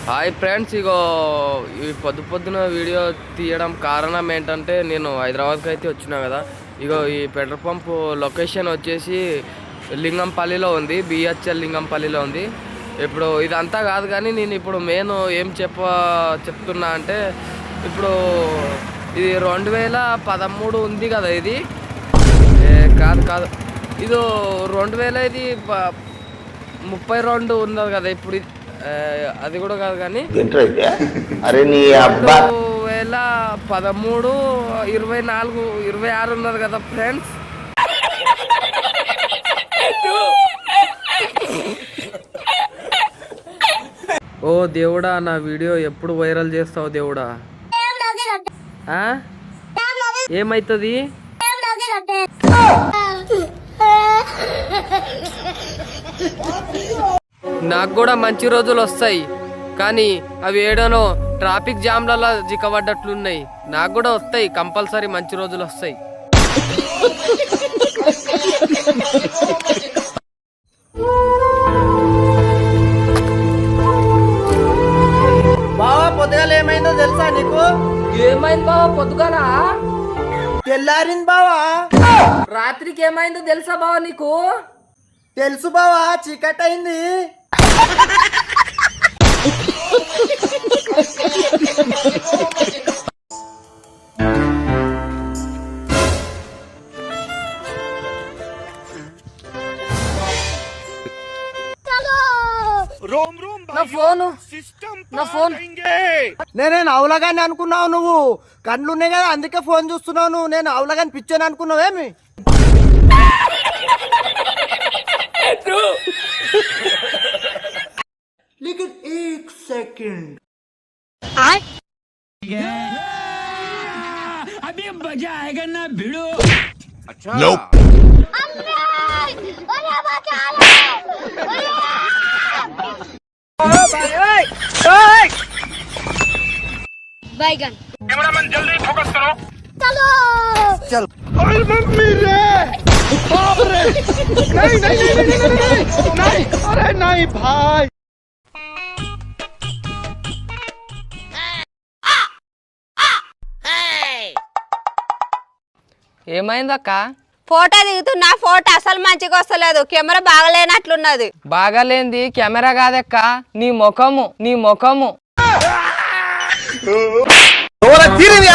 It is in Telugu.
హాయ్ ఫ్రెండ్స్, ఇగో ఈ పొద్దున వీడియో తీయడం కారణం ఏంటంటే నేను హైదరాబాద్కి అయితే వచ్చినా కదా. ఇగో ఈ పెట్రోల్ పంప్ లొకేషన్ వచ్చేసి లింగంపల్లిలో ఉంది, బిహెచ్ఎల్ లింగంపల్లిలో ఉంది. ఇప్పుడు ఇదంతా కాదు కానీ నేను ఇప్పుడు మెయిన్ ఏం చెప్తున్నా అంటే ఇప్పుడు ఇది 2013 ఉంది కదా. ఇది కాదు ఇది 2032 ఉన్నది కదా. ఇప్పుడు అది కూడా కాదు కానీ 2013, 24, 26 ఉన్నది కదా ఫ్రెండ్స్. ఓ దేవుడా, నా వీడియో ఎప్పుడు వైరల్ చేస్తావు దేవుడా? ఏమైతుంది? నాకు కూడా మంచి రోజులు వస్తాయి కానీ అవి ఏడనో ట్రాఫిక్ జామ్లలో జిక్కబడ్డట్లున్నాయి. నాకు కూడా వస్తాయి, కంపల్సరీ మంచి రోజులు వస్తాయి. బావా పొద్దుగాల ఏమైందో తెలుసా నీకు? ఏమైంది బావా పొద్దుగాల? తెల్లారింది బావా. రాత్రికి ఏమైందో తెలుసా బావా నీకు? తెలుసు బావా, చీకట్ అయింది. నేను అవులగాని అనుకున్నావు నువ్వు. కళ్ళు ఉన్నాయి కదా అందుకే ఫోన్ చూస్తున్నావు నువ్వు. నేను అవులగాని పిచ్చాను అనుకున్నావేమి? लेकिन एक सेकंड अभी मजा आएगा ना भिड़ो. अच्छा बैगन कैमरामैन जल्दी फोकस करो. चलो चल. अरे मम्मी रे, बाप रे, नहीं नहीं नहीं नहीं नहीं नहीं नहीं, अरे नहीं भाई. ఏమైందక్క? ఫోటో దిగుతున్నా, ఫోటో అసలు మంచిగా వస్తలేదు. కెమెరా బాగలేనట్లున్నది. బాగాలేంది కెమెరా కాదక్క, నీ ముఖము. తీరింది